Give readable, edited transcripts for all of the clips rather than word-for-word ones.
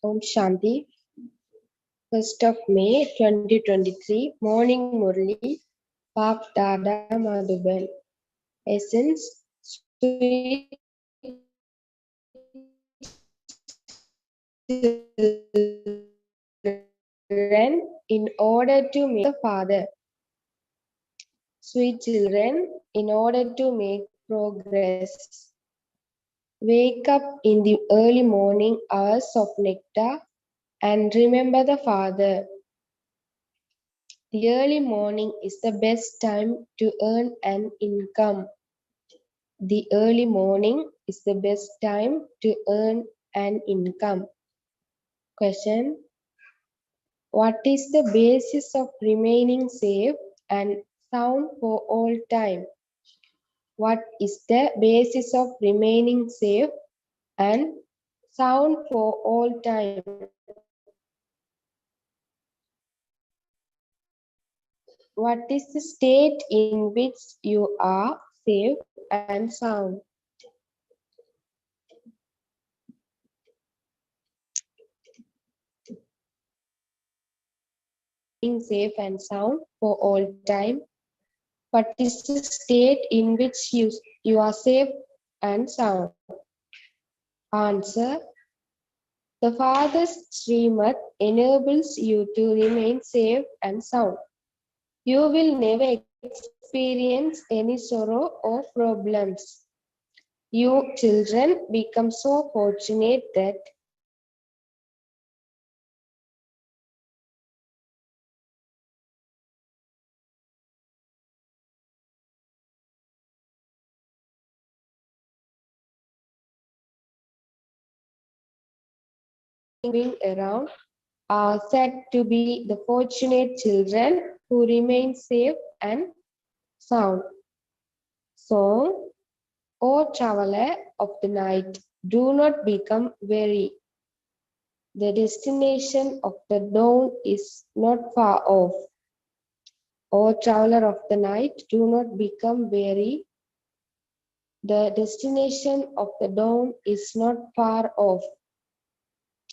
Om Shanti. 1st of May 2023. Morning Murli. Pap Dada Madhuban. Essence. Sweet children in order to make the Father. Sweet children in order to make progress. Wake up in the early morning hours of nectar and remember the Father. The early morning is the best time to earn an income. The early morning is the best time to earn an income. Question. What is the basis of remaining safe and sound for all time? What is the basis of remaining safe and sound for all time? What is the state in which you are safe and sound? Being safe and sound for all time. What is the state in which you are safe and sound? Answer. The Father's Srimad enables you to remain safe and sound. You will never experience any sorrow or problems. You children become so fortunate that moving around are said to be the fortunate children who remain safe and sound. So, O traveler of the night, do not become weary. The destination of the dawn is not far off. O traveler of the night, do not become weary. The destination of the dawn is not far off.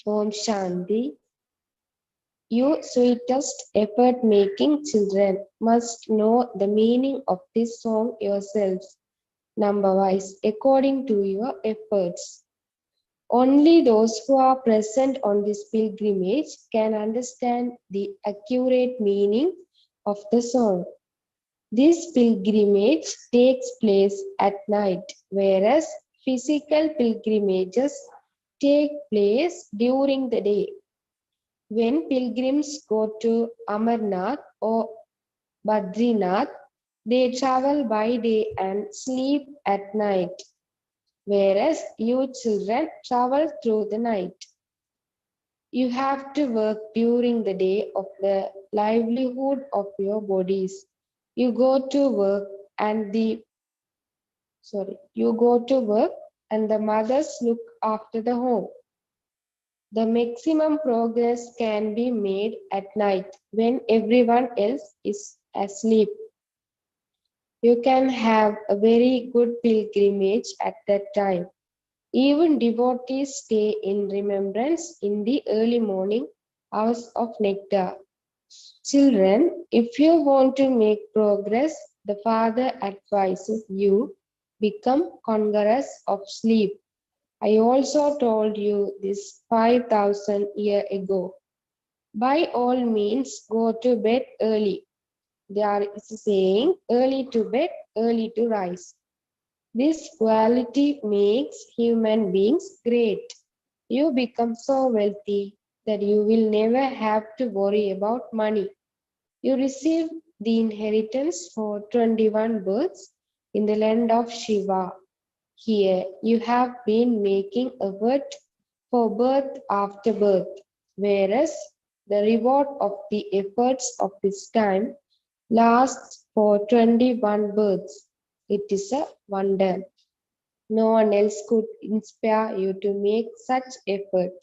Om Shanti. You sweetest effort-making children must know the meaning of this song yourselves, number-wise, according to your efforts. Only those who are present on this pilgrimage can understand the accurate meaning of the song. This pilgrimage takes place at night, whereas physical pilgrimages take place during the day. When pilgrims go to Amarnath or Badrinath, they travel by day and sleep at night, whereas you children travel through the night. You have to work during the day of the livelihood of your bodies. You go to work and the mothers look after the home. The maximum progress can be made at night when everyone else is asleep. You can have a very good pilgrimage at that time. Even devotees stay in remembrance in the early morning hours of nectar. Children, if you want to make progress, the Father advises you become conquerors of sleep. I also told you this 5,000 years ago. By all means, go to bed early. There is a saying, early to bed, early to rise. This quality makes human beings great. You become so wealthy that you will never have to worry about money. You receive the inheritance for 21 births in the land of Shiva. Here you have been making effort for birth after birth, whereas the reward of the efforts of this time lasts for 21 births. It is a wonder. No one else could inspire you to make such effort.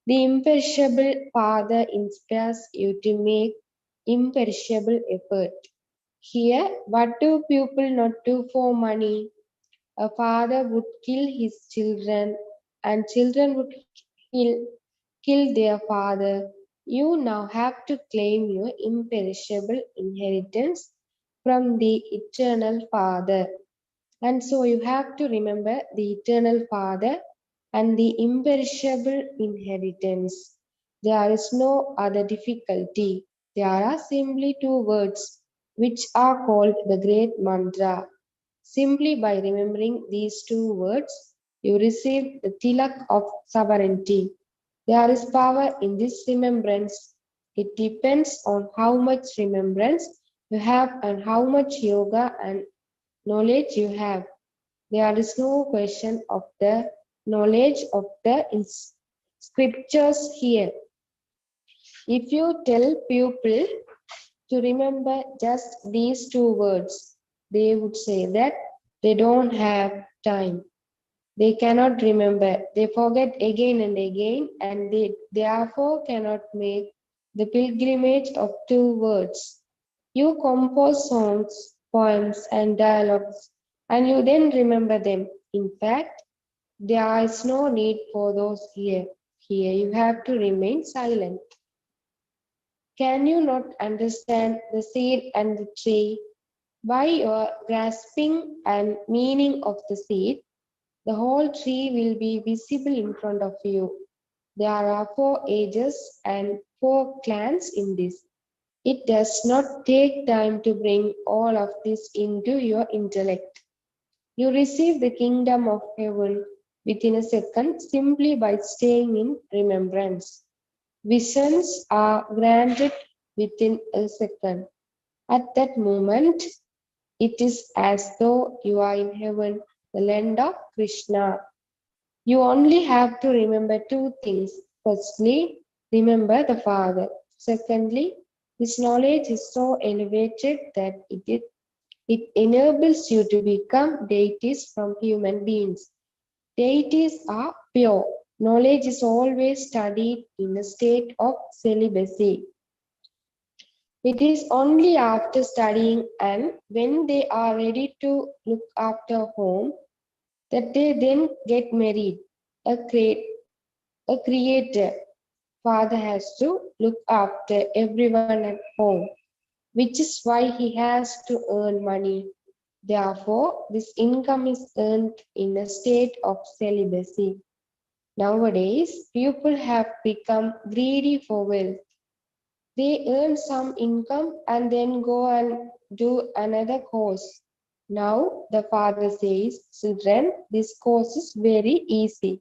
The imperishable Father inspires you to make imperishable effort. Here, what do people not do for money? A father would kill his children, and children would kill, kill their father. You now have to claim your imperishable inheritance from the eternal Father. And so you have to remember the eternal Father and the imperishable inheritance. There is no other difficulty. There are simply two words which are called the great mantra. Simply by remembering these two words, you receive the tilak of sovereignty. There is power in this remembrance. It depends on how much remembrance you have and how much yoga and knowledge you have. There is no question of the knowledge of the scriptures here. If you tell people to remember just these two words, they would say that they don't have time. They cannot remember. They forget again and again, and they therefore cannot make the pilgrimage of two words. You compose songs, poems, and dialogues, and you then remember them. In fact, there is no need for those here. Here you have to remain silent. Can you not understand the seed and the tree? By your grasping and meaning of the seed, the whole tree will be visible in front of you. There are four ages and four clans in this. It does not take time to bring all of this into your intellect. You receive the kingdom of heaven within a second simply by staying in remembrance. Visions are granted within a second. At that moment, it is as though you are in heaven, the land of Krishna. You only have to remember two things. Firstly, remember the Father. Secondly, His knowledge is so elevated that it enables you to become deities from human beings. Deities are pure. Knowledge is always studied in a state of celibacy. It is only after studying and when they are ready to look after home that they then get married. A, cre- a creator father has to look after everyone at home, which is why he has to earn money. Therefore, this income is earned in a state of celibacy. Nowadays, people have become greedy for wealth. They earn some income and then go and do another course. Now, the father says, children, this course is very easy.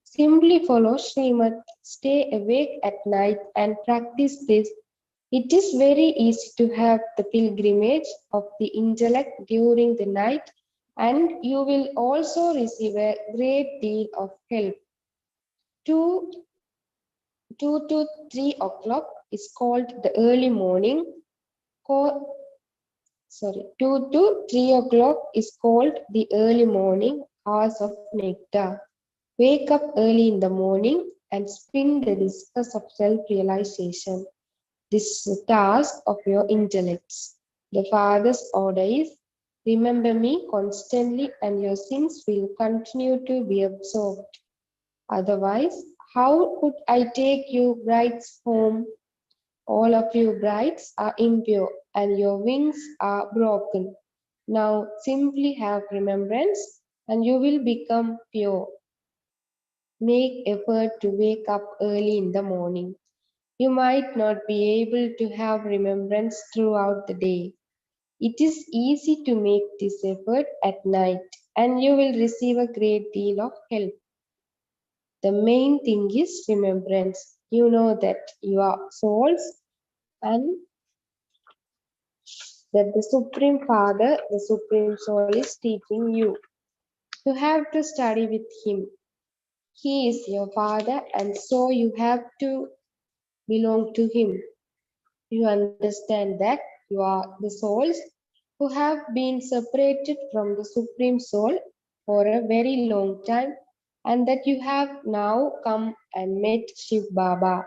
Simply follow Srimad, stay awake at night and practice this. It is very easy to have the pilgrimage of the intellect during the night, and you will also receive a great deal of help. 2, 2 to 3 o'clock is called the early morning. 2 to 3 o'clock is called the early morning hours of nectar. Wake up early in the morning and spin the discus of self-realization. This is the task of your intellects. The Father's order is, remember me constantly and your sins will continue to be absorbed. Otherwise, how could I take you brides home? All of you brides are impure and your wings are broken. Now simply have remembrance and you will become pure. Make effort to wake up early in the morning. You might not be able to have remembrance throughout the day. It is easy to make this effort at night and you will receive a great deal of help. The main thing is remembrance. You know that you are souls and that the Supreme Father, the Supreme Soul is teaching you. You have to study with Him. He is your Father and so you have to belong to Him. You understand that you are the souls who have been separated from the Supreme Soul for a very long time and that you have now come and met Shiv Baba.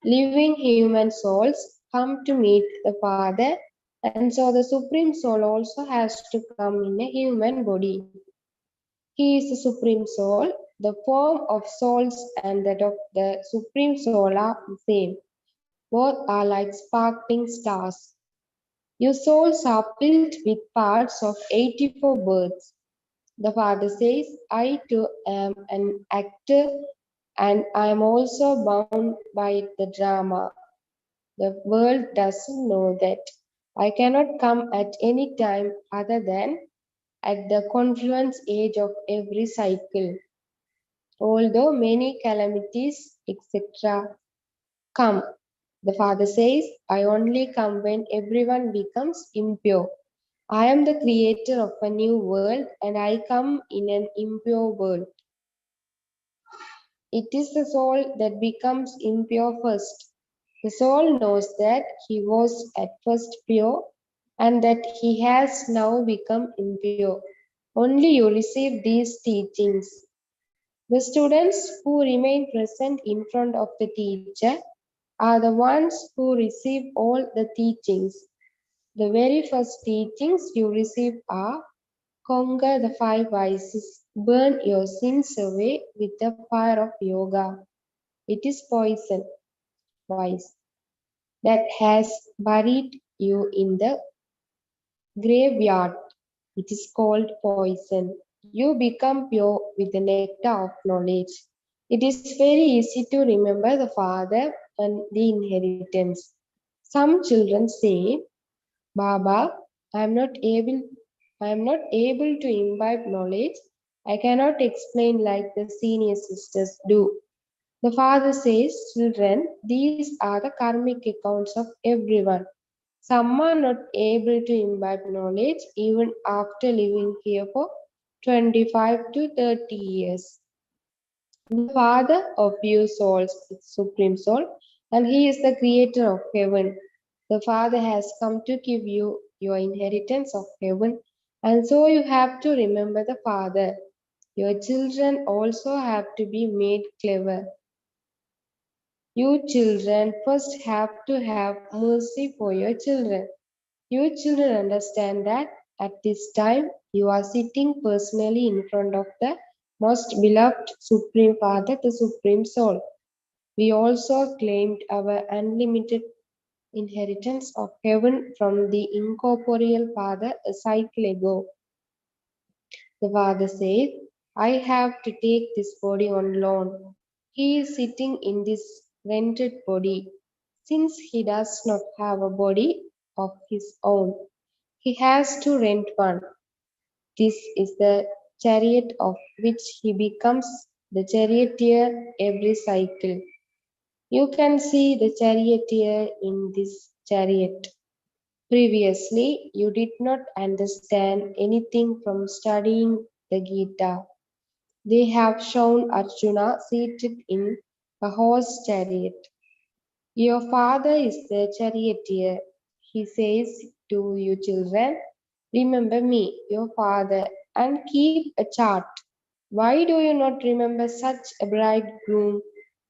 Living human souls come to meet the Father, and so the Supreme Soul also has to come in a human body. He is the Supreme Soul. The form of souls and that of the Supreme Soul are the same. Both are like sparkling stars. Your souls are filled with parts of 84 birds. The Father says, I too am an actor and I am also bound by the drama. The world doesn't know that. I cannot come at any time other than at the confluence age of every cycle. Although many calamities, etc., come, the Father says, I only come when everyone becomes impure. I am the creator of a new world and I come in an impure world. It is the soul that becomes impure first. The soul knows that he was at first pure and that he has now become impure. Only you receive these teachings. The students who remain present in front of the teacher are the ones who receive all the teachings. The very first teachings you receive are conquer the five vices, burn your sins away with the fire of yoga. It is poison, vice, that has buried you in the graveyard. It is called poison. You become pure with the nectar of knowledge. It is very easy to remember the Father and the inheritance. Some children say, Baba, I am not able to imbibe knowledge. I cannot explain like the senior sisters do. The Father says, children, these are the karmic accounts of everyone. Some are not able to imbibe knowledge even after living here for 25 to 30 years. The Father of you souls is Supreme Soul, and He is the Creator of heaven. The Father has come to give you your inheritance of heaven, and so you have to remember the Father. Your children also have to be made clever. You children first have to have mercy for your children. You children understand that at this time you are sitting personally in front of the most beloved Supreme Father, the Supreme Soul. We also claimed our unlimited inheritance of heaven from the incorporeal Father a cycle ago. The Father said, I have to take this body on loan. He is sitting in this rented body. Since he does not have a body of his own, he has to rent one. This is the chariot of which he becomes the charioteer every cycle. You can see the charioteer in this chariot. Previously, you did not understand anything from studying the Gita. They have shown Arjuna seated in a horse chariot. Your father is the charioteer. He says to you children, remember me, your father, and keep a chart. Why do you not remember such a bridegroom?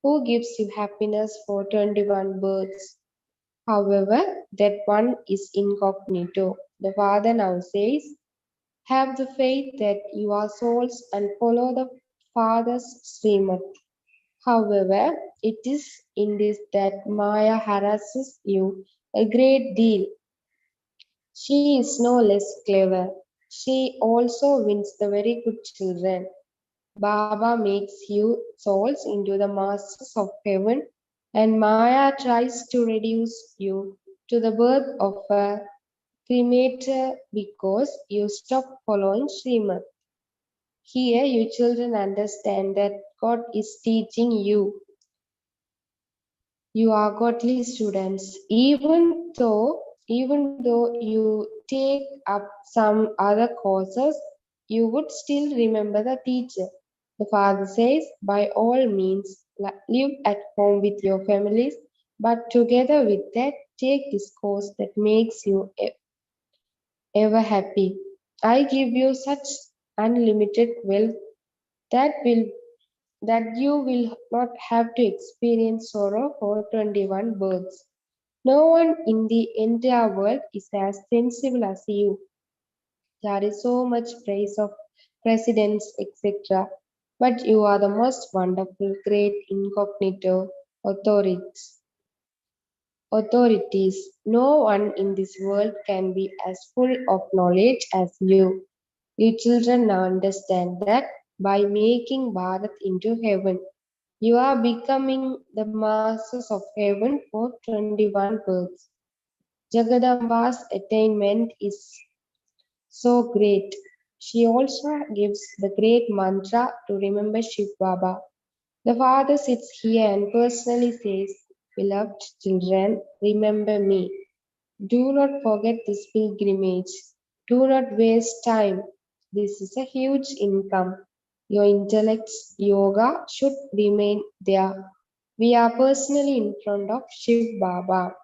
who gives you happiness for 21 births. However, that one is incognito. The father now says, have the faith that you are souls and follow the Father's Srimad. However, it is in this that Maya harasses you a great deal. She is no less clever. She also wins the very good children. Baba makes you souls into the masters of heaven, and Maya tries to reduce you to the birth of a cremator because you stop following Srimad. Here, you children understand that God is teaching you. You are godly students. Even though you take up some other courses, you would still remember the teacher. The father says, by all means, live at home with your families, but together with that, take this course that makes you ever happy. I give you such unlimited wealth that will that you will not have to experience sorrow for 21 births. No one in the entire world is as sensible as you. There is so much praise of presidents, etc. But you are the most wonderful, great incognito authorities. Authorities. No one in this world can be as full of knowledge as you. You children now understand that by making Bharat into heaven, you are becoming the masters of heaven for 21 births. Jagadamba's attainment is so great. She also gives the great mantra to remember Shiv Baba. The father sits here and personally says, beloved children, remember me. Do not forget this pilgrimage. Do not waste time. This is a huge income. Your intellect's yoga should remain there. We are personally in front of Shiv Baba.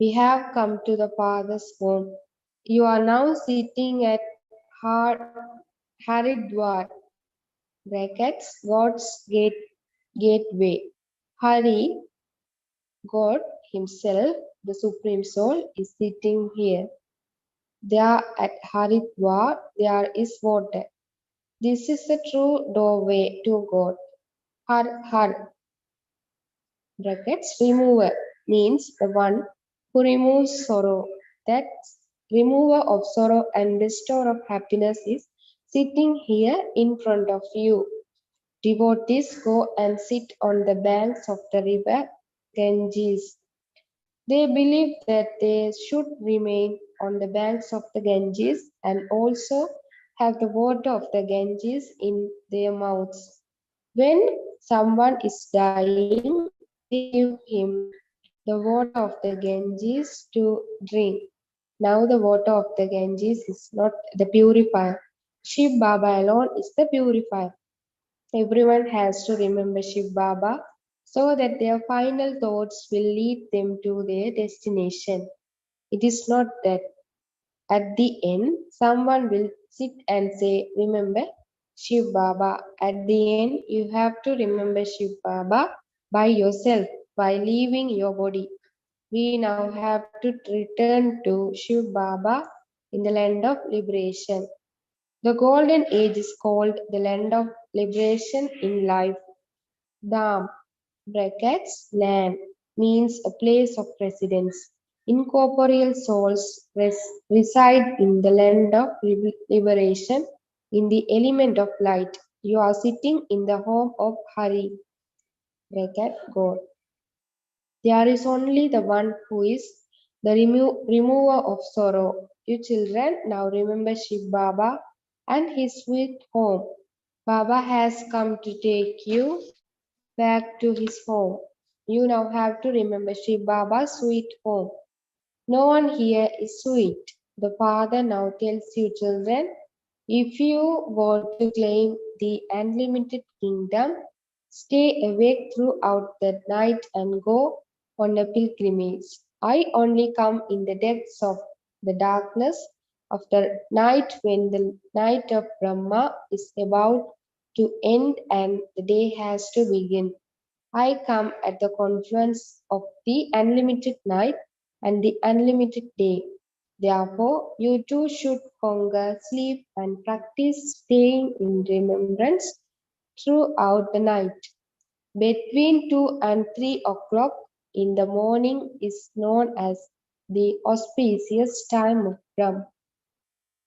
We have come to the Father's home. You are now sitting at Haridwar, brackets, God's gateway. Hari, God Himself, the Supreme Soul, is sitting here. There at Haridwar, there is water. This is the true doorway to God. Har brackets remover means the one who removes sorrow. That remover of sorrow and bestower of happiness is sitting here in front of you. Devotees go and sit on the banks of the river Ganges. They believe that they should remain on the banks of the Ganges and also have the water of the Ganges in their mouths. When someone is dying, they give him the water of the Ganges to drink. Now the water of the Ganges is not the purifier. Shiv Baba alone is the purifier. Everyone has to remember Shiv Baba so that their final thoughts will lead them to their destination. It is not that at the end someone will sit and say, remember Shiv Baba. At the end, you have to remember Shiv Baba by yourself, by leaving your body. We now have to return to Shiv Baba in the land of liberation. The golden age is called the land of liberation in life. Dham brackets land means a place of residence. Incorporeal souls reside in the land of liberation in the element of light. You are sitting in the home of Hari bracket God. There is only the one who is the remover of sorrow. You children now remember Shiv Baba and his sweet home. Baba has come to take you back to his home. You now have to remember Shiv Baba's sweet home. No one here is sweet. The father now tells you children, if you want to claim the unlimited kingdom, stay awake throughout the night and go on a pilgrimage. I only come in the depths of the darkness of the night when the night of Brahma is about to end and the day has to begin. I come at the confluence of the unlimited night and the unlimited day. Therefore, you too should conquer sleep and practice staying in remembrance throughout the night. Between 2 and 3 o'clock in the morning is known as the auspicious time of Brahma.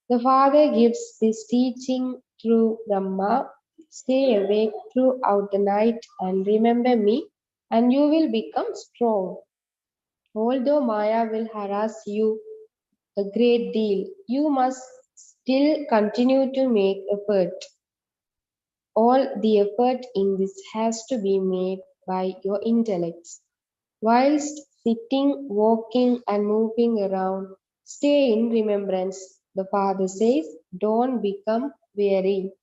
The Father gives this teaching through Brahma. Stay awake throughout the night and remember me, and you will become strong. Although Maya will harass you a great deal, you must still continue to make effort. All the effort in this has to be made by your intellects. Whilst sitting, walking, and moving around, stay in remembrance. The Father says, don't become weary.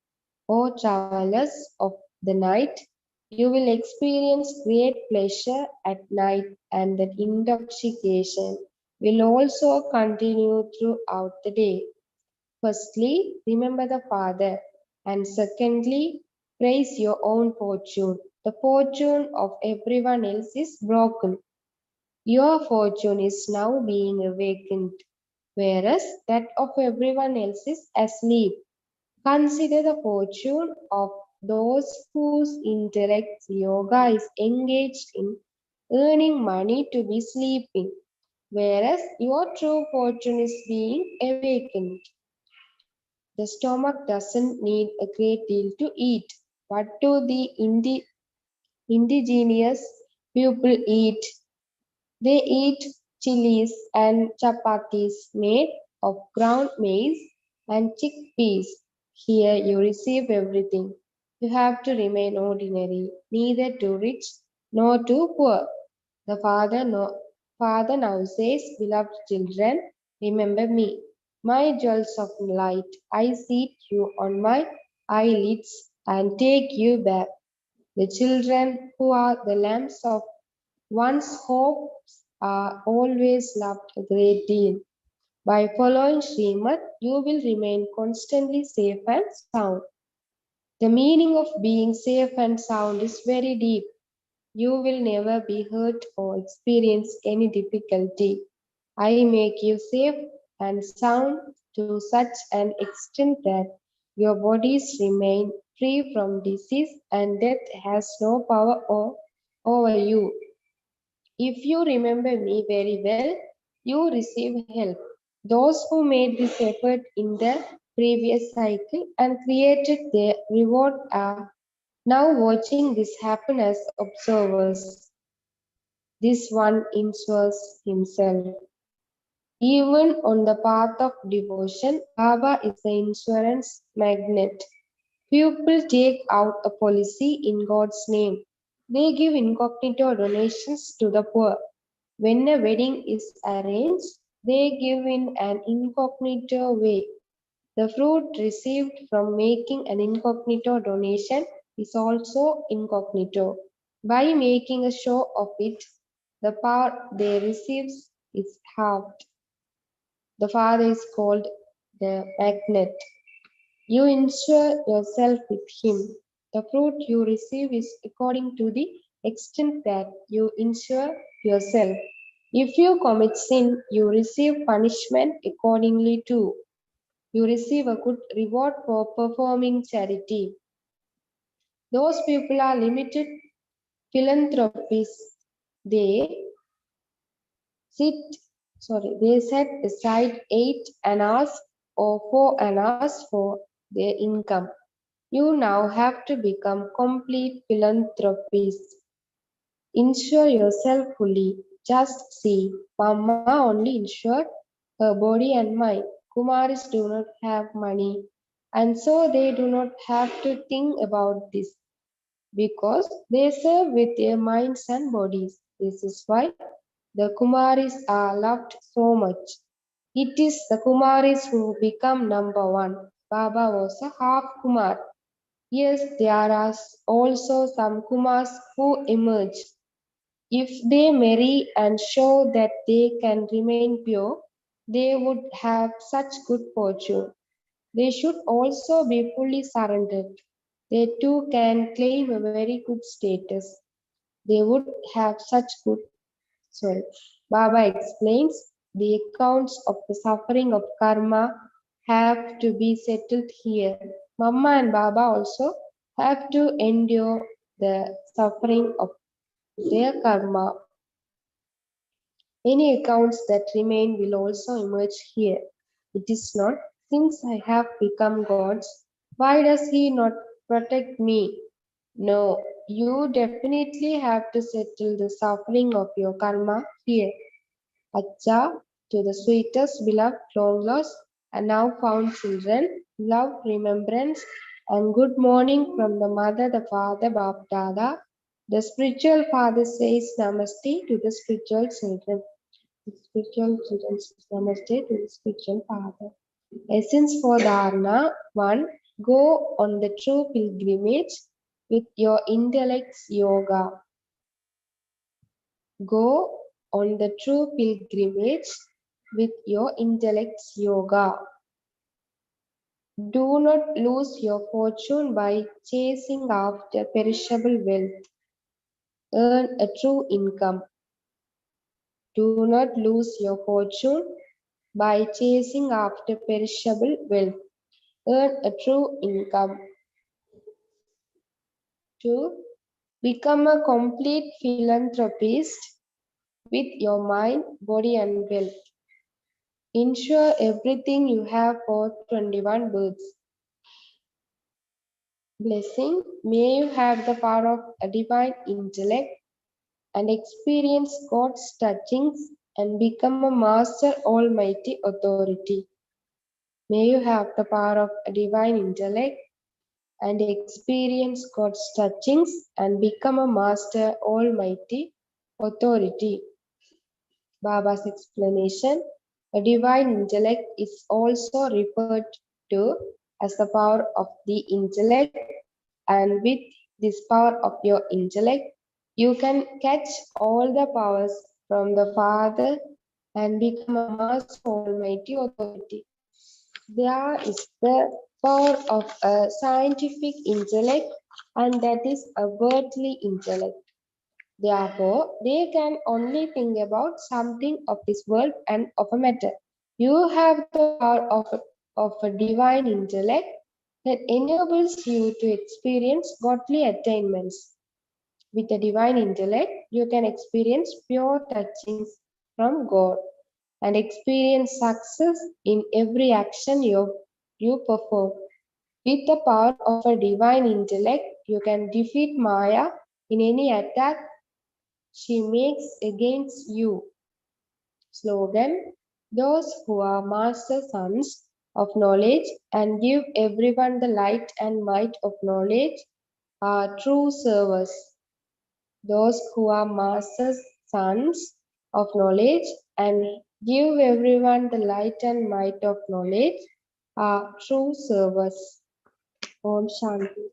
O travelers of the night, you will experience great pleasure at night, and that intoxication will also continue throughout the day. Firstly, remember the Father, and secondly, praise your own fortune. The fortune of everyone else is broken. Your fortune is now being awakened, whereas that of everyone else is asleep. Consider the fortune of those whose intellect yoga is engaged in earning money to be sleeping, whereas your true fortune is being awakened. The stomach doesn't need a great deal to eat. What do the indigenous people eat? They eat chilies and chapatis made of ground maize and chickpeas. Here you receive everything. You have to remain ordinary, neither too rich nor too poor. The Father now says, beloved children, remember me, my jewels of light. I seat you on my eyelids and take you back. The children who are the lamps of one's hopes are always loved a great deal. By following Srimad, you will remain constantly safe and sound. The meaning of being safe and sound is very deep. You will never be hurt or experience any difficulty. I make you safe and sound to such an extent that your bodies remain free from disease and death has no power over you. If you remember me very well, you receive help. Those who made this effort in the previous cycle and created their reward are now watching this happen as observers. This one ensures himself. Even on the path of devotion, Baba is the insurance magnet. People take out a policy in God's name. They give incognito donations to the poor. When a wedding is arranged, they give in an incognito way. The fruit received from making an incognito donation is also incognito. By making a show of it, the power they receive is halved. The Father is called the magnet. You insure yourself with Him. The fruit you receive is according to the extent that you insure yourself. If you commit sin, you receive punishment accordingly too. You receive a good reward for performing charity. Those people are limited philanthropists. They sit, they set aside 8 annas or 4 annas for their income. You now have to become complete philanthropists. Insure yourself fully. Just see, Mama only insured her body and mind. Kumaris do not have money, and so they do not have to think about this because they serve with their minds and bodies. This is why the Kumaris are loved so much. It is the Kumaris who become number one. Baba was a half Kumar. Yes, there are also some Kumars who emerge. If they marry and show that they can remain pure, they would have such good fortune. They should also be fully surrendered. They too can claim a very good status. they would have such good. Sorry. Baba explains the accounts of the suffering of karma have to be settled here. Mama and Baba also have to endure the suffering of their karma. Any accounts that remain will also emerge here. It is not, since I have become God's, why does He not protect me? No, you definitely have to settle the suffering of your karma here. Acha, to the sweetest, beloved, long lost, and now found children, love, remembrance, and good morning from the mother, the father, Bap Dada. The spiritual father says Namaste to the spiritual children. The spiritual children says Namaste to the spiritual father. Essence for Dharana 1. Go on the true pilgrimage with your intellect's yoga. Go on the true pilgrimage with your intellect's yoga. Do not lose your fortune by chasing after perishable wealth. Earn a true income. Do not lose your fortune by chasing after perishable wealth. Earn a true income. 2. Become a complete philanthropist with your mind, body, and wealth. Insure everything you have for 21 births. Blessing, may you have the power of a divine intellect and experience God's touchings and become a master almighty authority. May you have the power of a divine intellect and experience God's touchings and become a master almighty authority. Baba's explanation. A divine intellect is also referred to as the power of the intellect, and with this power of your intellect, you can catch all the powers from the Father and become a master almighty authority. There is the power of a scientific intellect, and that is a worldly intellect. Therefore, they can only think about something of this world and of a matter. You have the power of a divine intellect that enables you to experience godly attainments. With a divine intellect, you can experience pure touchings from God and experience success in every action you perform. With the power of a divine intellect, you can defeat Maya in any attack she makes against you. Slogan: those who are master sons of knowledge and give everyone the light and might of knowledge are true servers. Those who are master sons of knowledge and give everyone the light and might of knowledge are true servers. Om Shanti.